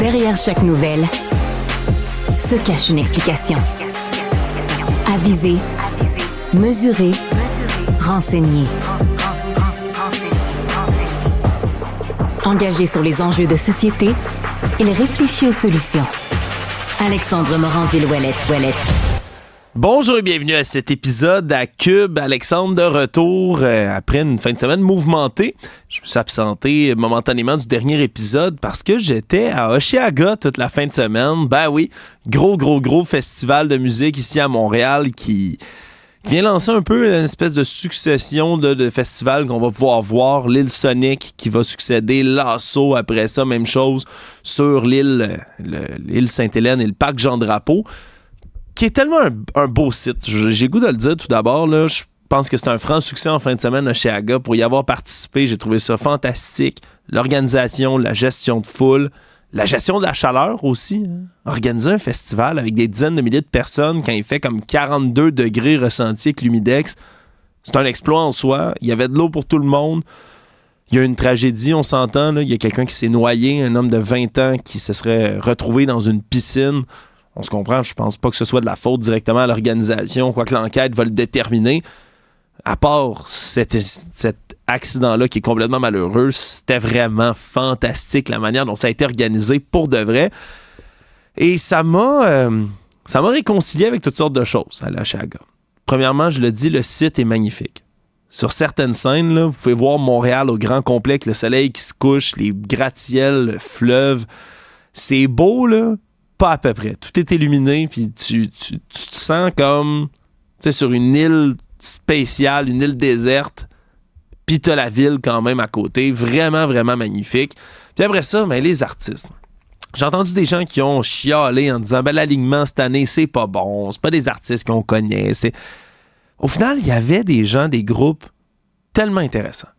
Derrière chaque nouvelle se cache une explication. Aviser, mesurer, renseigner. Engagé sur les enjeux de société, il réfléchit aux solutions. Alexandre Moranville-Ouellette. Bonjour et bienvenue à cet épisode à Cube. Alexandre de retour après une fin de semaine mouvementée. Je me suis absenté momentanément du dernier épisode parce que j'étais à Osheaga toute la fin de semaine. Ben oui, gros festival de musique ici à Montréal qui vient lancer un peu une espèce de succession de festivals qu'on va pouvoir voir. L'île Sonic qui va succéder, Lasso après ça, même chose sur l'île Sainte-Hélène et le parc Jean-Drapeau, qui est tellement un beau site. J'ai goût de le dire tout d'abord. Là, je pense que c'est un franc succès en fin de semaine à Osheaga. Pour y avoir participé, j'ai trouvé ça fantastique. L'organisation, la gestion de foule, la gestion de la chaleur aussi. Organiser un festival avec des dizaines de milliers de personnes quand il fait comme 42 degrés ressentis avec l'humidex, c'est un exploit en soi. Il y avait de l'eau pour tout le monde. Il y a eu une tragédie, on s'entend. Là. Il y a quelqu'un qui s'est noyé, un homme de 20 ans qui se serait retrouvé dans une piscine. On se comprend, je pense pas que ce soit de la faute directement à l'organisation, quoique l'enquête va le déterminer. À part cet accident-là qui est complètement malheureux, c'était vraiment fantastique la manière dont ça a été organisé pour de vrai. Et ça m'a réconcilié avec toutes sortes de choses à l'Osheaga. Premièrement, je le dis, le site est magnifique. Sur certaines scènes, là, vous pouvez voir Montréal au grand complet avec le soleil qui se couche, les gratte-ciels, le fleuve. C'est beau, là. Pas à peu près. Tout est illuminé, puis tu te sens comme, tu sais, sur une île spéciale, une île déserte, puis t'as la ville quand même à côté. Vraiment magnifique. Puis après ça, ben, les artistes. J'ai entendu des gens qui ont chialé en disant, ben, l'alignement cette année, c'est pas bon, c'est pas des artistes qu'on connaît. Au final, il y avait des gens, des groupes tellement intéressants.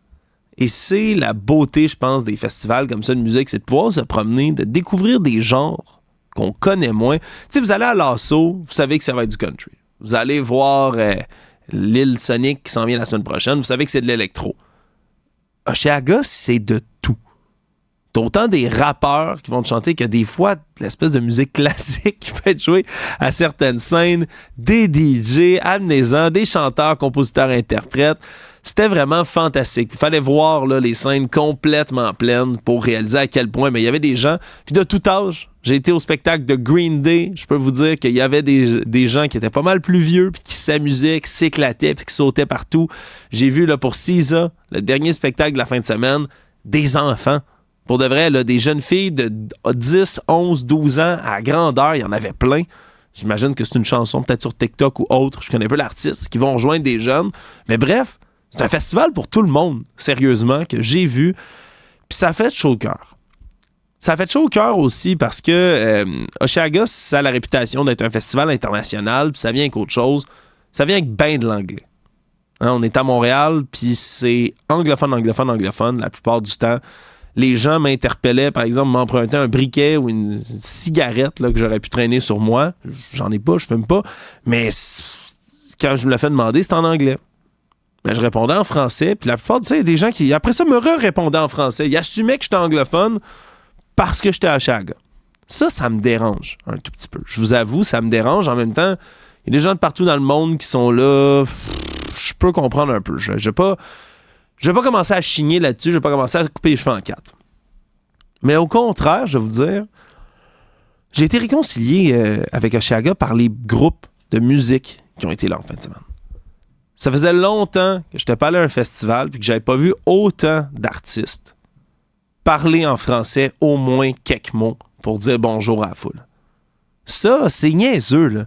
Et c'est la beauté, je pense, des festivals comme ça de musique, c'est de pouvoir se promener, de découvrir des genres qu'on connaît moins. Tu sais, vous allez à Lasso, vous savez que ça va être du country. Vous allez voir l'île Sonic qui s'en vient la semaine prochaine, vous savez que c'est de l'électro. Osheaga, c'est de tout. T'as autant des rappeurs qui vont te chanter que des fois, l'espèce de musique classique qui peut être jouée à certaines scènes, des DJ, amenez-en, des chanteurs, compositeurs, interprètes. C'était vraiment fantastique. Il fallait voir là, les scènes complètement pleines pour réaliser à quel point. Mais il y avait des gens, puis de tout âge. J'ai été au spectacle de Green Day. Je peux vous dire qu'il y avait des gens qui étaient pas mal plus vieux, puis qui s'amusaient, qui s'éclataient, puis qui sautaient partout. J'ai vu là, pour SZA, le dernier spectacle de la fin de semaine, des enfants. Pour de vrai, là, des jeunes filles de 10, 11, 12 ans à grandeur, il y en avait plein. J'imagine que c'est une chanson peut-être sur TikTok ou autre. Je connais pas l'artiste, qui vont rejoindre des jeunes. Mais bref, c'est un festival pour tout le monde, sérieusement, que j'ai vu. Puis ça a fait chaud au cœur. Ça a fait chaud au cœur aussi parce que Osheaga, ça a la réputation d'être un festival international, puis ça vient avec autre chose. Ça vient avec ben de l'anglais. Hein, on est à Montréal, puis c'est anglophone la plupart du temps. Les gens m'interpellaient, par exemple, m'empruntaient un briquet ou une cigarette là, que j'aurais pu traîner sur moi. J'en ai pas, je fume pas. Mais quand je me l'ai fait demander, c'était en anglais. Ben, je répondais en français, puis la plupart du temps, il y a des gens qui, après ça, me répondaient en français. Ils assumaient que j'étais anglophone parce que j'étais à Osheaga. Ça me dérange un tout petit peu. Je vous avoue, ça me dérange. En même temps, il y a des gens de partout dans le monde qui sont là. Je peux comprendre un peu. Je vais pas commencer à chigner là-dessus. Je vais pas commencer à couper les cheveux en quatre. Mais au contraire, je vais vous dire, j'ai été réconcilié avec Osheaga par les groupes de musique qui ont été là en fin de semaine. Ça faisait longtemps que je n'étais pas allé à un festival et que j'avais pas vu autant d'artistes parler en français au moins quelques mots pour dire bonjour à la foule. Ça, c'est niaiseux, là.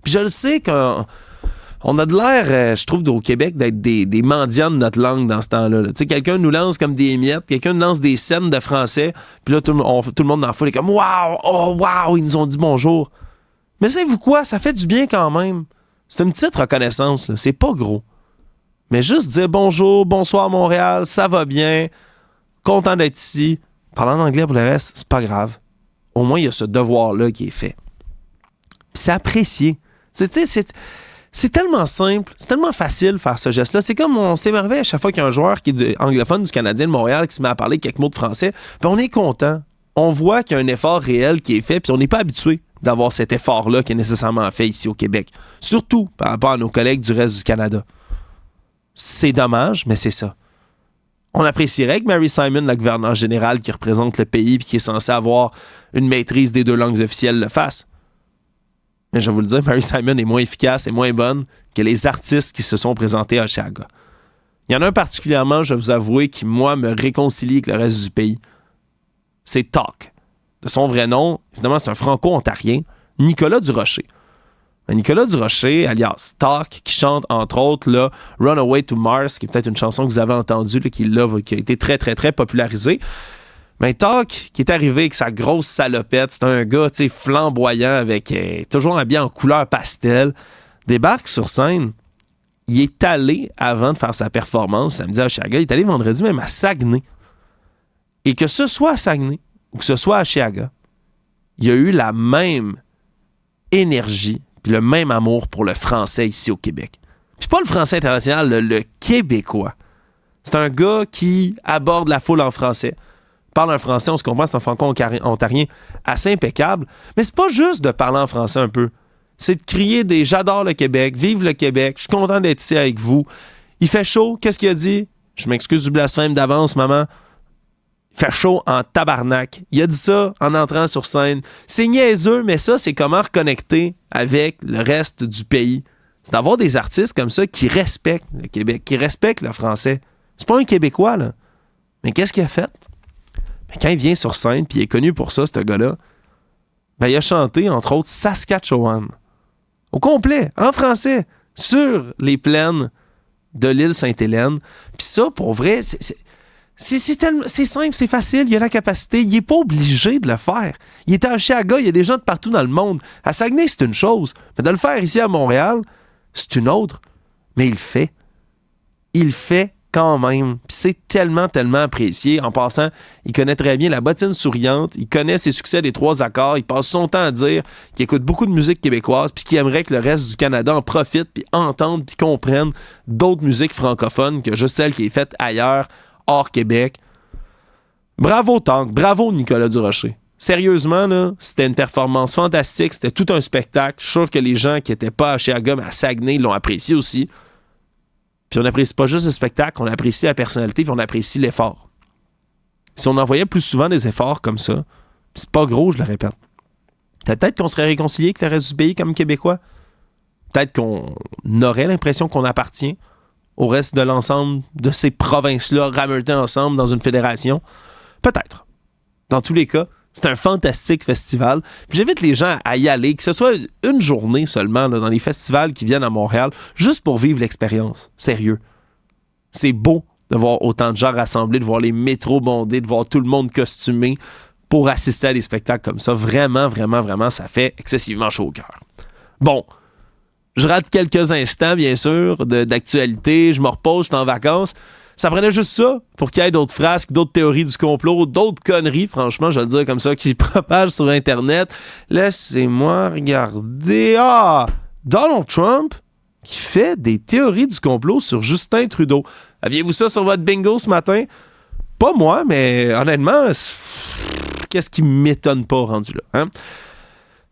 Puis je le sais qu'on a de l'air, je trouve, au Québec, d'être des mendiants de notre langue dans ce temps-là. Tu sais, quelqu'un nous lance comme des miettes, quelqu'un nous lance des scènes de français, puis là, tout le monde dans la foule est comme « Wow! Oh, wow! » Ils nous ont dit bonjour. Mais savez-vous quoi? Ça fait du bien quand même. C'est une petite reconnaissance, là. C'est pas gros. Mais juste dire bonjour, bonsoir Montréal, ça va bien, content d'être ici. Parlant en anglais pour le reste, c'est pas grave. Au moins, il y a ce devoir-là qui est fait. Puis c'est apprécié. C'est tellement simple, c'est tellement facile de faire ce geste-là. C'est comme on s'émerveille à chaque fois qu'il y a un joueur qui est anglophone du Canadien de Montréal qui se met à parler quelques mots de français. Puis on est content. on voit qu'il y a un effort réel qui est fait, puis on n'est pas habitué d'avoir cet effort-là qui est nécessairement fait ici au Québec. Surtout par rapport à nos collègues du reste du Canada. C'est dommage, mais c'est ça. On apprécierait que Mary Simon, la gouverneure générale qui représente le pays et qui est censée avoir une maîtrise des 2 langues officielles, le fasse. Mais je vais vous le dire, Mary Simon est moins efficace et moins bonne que les artistes qui se sont présentés à Osheaga. Il y en a un particulièrement, je vais vous avouer, qui, moi, me réconcilie avec le reste du pays. C'est Talk. De son vrai nom, évidemment, c'est un franco-ontarien, Nicolas Durocher. Nicolas Durocher, alias Talk, qui chante, entre autres, là, Runaway to Mars, qui est peut-être une chanson que vous avez entendue, là, qui a été très, très, très popularisée. Mais Talk, qui est arrivé avec sa grosse salopette, c'est un gars flamboyant, avec toujours habillé en couleur pastel, débarque sur scène. Il est allé, avant de faire sa performance samedi à Osheaga, il est allé vendredi même à Saguenay. Et que ce soit à Saguenay ou que ce soit à Osheaga, il y a eu la même énergie puis le même amour pour le français ici au Québec. Puis pas le français international, le québécois. C'est un gars qui aborde la foule en français. Parle un français, on se comprend, c'est un franco-ontarien assez impeccable. Mais c'est pas juste de parler en français un peu. C'est de crier des « J'adore le Québec, vive le Québec, je suis content d'être ici avec vous ». Il fait chaud, qu'est-ce qu'il a dit? Je m'excuse du blasphème d'avance, maman. Il fait chaud en tabarnak. Il a dit ça en entrant sur scène. C'est niaiseux, mais ça, c'est comment reconnecter avec le reste du pays. C'est d'avoir des artistes comme ça qui respectent le Québec, qui respectent le français. C'est pas un Québécois, là. Mais qu'est-ce qu'il a fait? Mais quand il vient sur scène, puis il est connu pour ça, ce gars-là, ben, il a chanté, entre autres, Saskatchewan. Au complet, en français, sur les plaines de l'île Sainte-Hélène. Puis ça, pour vrai, c'est simple, c'est facile, il a la capacité, il n'est pas obligé de le faire. Il est à Osheaga, il y a des gens de partout dans le monde. À Saguenay, c'est une chose, mais de le faire ici à Montréal, c'est une autre. Mais il le fait. Il le fait quand même. Puis c'est tellement, tellement apprécié. En passant, il connaît très bien la bottine souriante, il connaît ses succès des 3 accords, il passe son temps à dire qu'il écoute beaucoup de musique québécoise puis qu'il aimerait que le reste du Canada en profite puis entende puis comprenne d'autres musiques francophones que juste celles qui est faite ailleurs, hors Québec. Bravo Tank, bravo Nicolas Durocher. Sérieusement, là, c'était une performance fantastique, c'était tout un spectacle. Je suis sûr que les gens qui n'étaient pas à Osheaga mais à Saguenay l'ont apprécié aussi. Puis on n'apprécie pas juste le spectacle, on apprécie la personnalité puis on apprécie l'effort. Si on envoyait plus souvent des efforts comme ça, c'est pas gros, je le répète. Peut-être qu'on serait réconcilié avec le reste du pays comme Québécois. Peut-être qu'on aurait l'impression qu'on appartient au reste de l'ensemble de ces provinces-là rameutées ensemble dans une fédération. Peut-être. Dans tous les cas, c'est un fantastique festival. Puis j'invite les gens à y aller, que ce soit une journée seulement là, dans les festivals qui viennent à Montréal, juste pour vivre l'expérience. Sérieux. C'est beau de voir autant de gens rassemblés, de voir les métros bondés, de voir tout le monde costumé pour assister à des spectacles comme ça. Vraiment, vraiment, vraiment, ça fait excessivement chaud au cœur. Bon, je rate quelques instants, bien sûr, d'actualité. Je me repose, je suis en vacances. Ça prenait juste ça pour qu'il y ait d'autres frasques, d'autres théories du complot, d'autres conneries, franchement, je vais le dire comme ça, qui propagent sur Internet. Laissez-moi regarder. Ah! Donald Trump qui fait des théories du complot sur Justin Trudeau. Aviez-vous ça sur votre bingo ce matin? Pas moi, mais honnêtement, qu'est-ce qui m'étonne pas rendu là? Hein?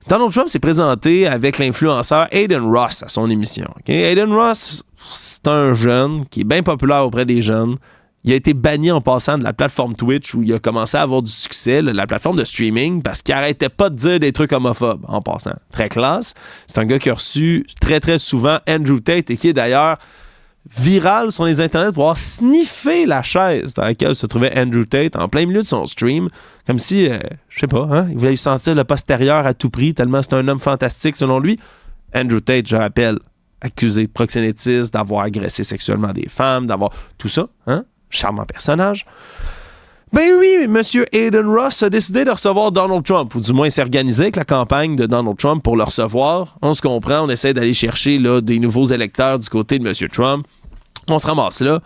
Donald Trump s'est présenté avec l'influenceur Aiden Ross à son émission. Okay? Aiden Ross, c'est un jeune qui est bien populaire auprès des jeunes. Il a été banni en passant de la plateforme Twitch où il a commencé à avoir du succès, la plateforme de streaming, parce qu'il arrêtait pas de dire des trucs homophobes en passant. Très classe. C'est un gars qui a reçu très très souvent Andrew Tate et qui est d'ailleurs viral sur les internets pour avoir sniffé la chaise dans laquelle se trouvait Andrew Tate en plein milieu de son stream, comme si, je sais pas, hein, il voulait lui sentir le postérieur à tout prix, tellement c'est un homme fantastique selon lui. Andrew Tate, je rappelle, accusé de proxénétisme, d'avoir agressé sexuellement des femmes, d'avoir tout ça, hein, charmant personnage. Ben oui, M. Aiden Ross a décidé de recevoir Donald Trump, ou du moins s'est organisé avec la campagne de Donald Trump pour le recevoir. On se comprend, on essaie d'aller chercher là, des nouveaux électeurs du côté de M. Trump. On se ramasse là.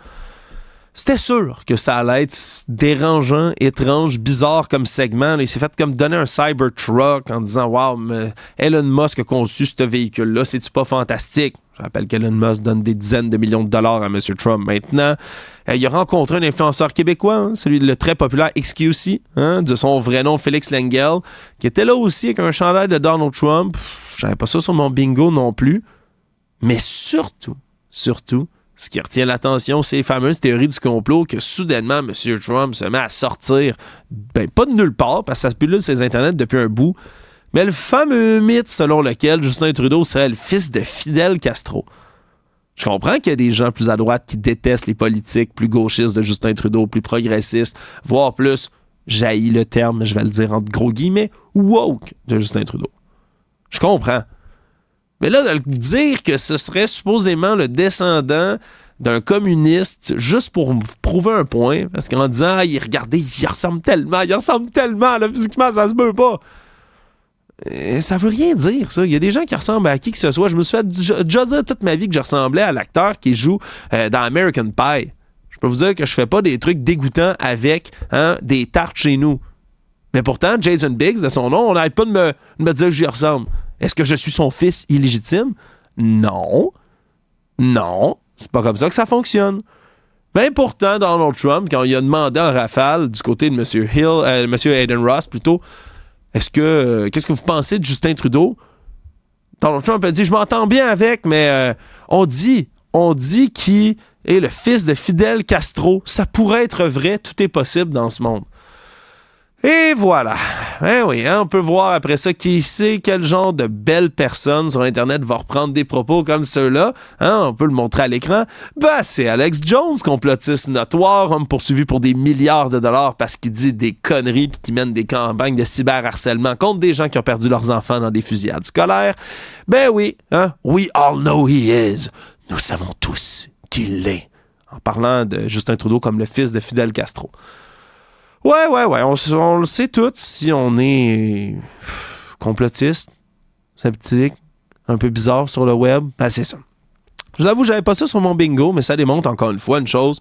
C'était sûr que ça allait être dérangeant, étrange, bizarre comme segment. Là, il s'est fait comme donner un Cybertruck en disant « Wow, Elon Musk a conçu ce véhicule-là, c'est-tu pas fantastique? » Je rappelle qu'Elon Musk donne des dizaines de millions de dollars à M. Trump maintenant. Il a rencontré un influenceur québécois, celui de le très populaire XQC, de son vrai nom Félix Lengel, qui était là aussi avec un chandail de Donald Trump. J'avais pas ça sur mon bingo non plus. Mais surtout, ce qui retient l'attention, c'est les fameuses théories du complot que soudainement, M. Trump se met à sortir, pas de nulle part, parce que ça pullule ses internets depuis un bout, mais le fameux mythe selon lequel Justin Trudeau serait le fils de Fidel Castro. Je comprends qu'il y a des gens plus à droite qui détestent les politiques plus gauchistes de Justin Trudeau, plus progressistes, voire plus, j'haïs le terme, je vais le dire entre gros guillemets, woke de Justin Trudeau. Je comprends. Mais là, de dire que ce serait supposément le descendant d'un communiste juste pour prouver un point, parce qu'en disant, regardez, il ressemble tellement, là, physiquement, ça se peut pas. Ça veut rien dire, ça. Il y a des gens qui ressemblent à qui que ce soit. Je me suis fait déjà dire toute ma vie que je ressemblais à l'acteur qui joue dans American Pie. Je peux vous dire que je fais pas des trucs dégoûtants avec des tartes chez nous. Mais pourtant, Jason Biggs, de son nom, on n'arrête pas de me dire que j'y ressemble. Est-ce que je suis son fils illégitime? Non. Non. C'est pas comme ça que ça fonctionne. Mais pourtant, Donald Trump, quand il a demandé en rafale du côté de M. Hayden Ross, plutôt, qu'est-ce que vous pensez de Justin Trudeau? Donald Trump a dit, je m'entends bien avec, mais on dit qu'il est le fils de Fidel Castro. Ça pourrait être vrai, tout est possible dans ce monde. Et voilà. Oui, on peut voir après ça qui sait quel genre de belle personne sur Internet va reprendre des propos comme ceux-là. On peut le montrer à l'écran. C'est Alex Jones, complotiste notoire, homme poursuivi pour des milliards de dollars parce qu'il dit des conneries puis qu'il mène des campagnes de cyberharcèlement contre des gens qui ont perdu leurs enfants dans des fusillades scolaires. Oui, we all know he is. Nous savons tous qu'il l'est. En parlant de Justin Trudeau comme le fils de Fidel Castro. Ouais, on le sait tous si on est complotiste, sceptique, un peu bizarre sur le web. C'est ça. Je vous avoue, j'avais pas ça sur mon bingo, mais ça démontre encore une fois une chose.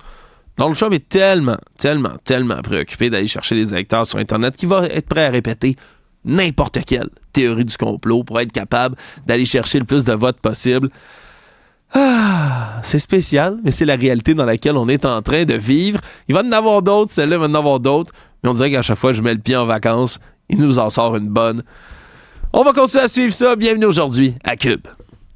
Donald Trump est tellement préoccupé d'aller chercher les électeurs sur Internet qu'il va être prêt à répéter n'importe quelle théorie du complot pour être capable d'aller chercher le plus de votes possible. C'est spécial, mais c'est la réalité dans laquelle on est en train de vivre. Il va en avoir d'autres, celle-là va en avoir d'autres, mais on dirait qu'à chaque fois que je mets le pied en vacances, il nous en sort une bonne. On va continuer à suivre ça. Bienvenue aujourd'hui à Cube.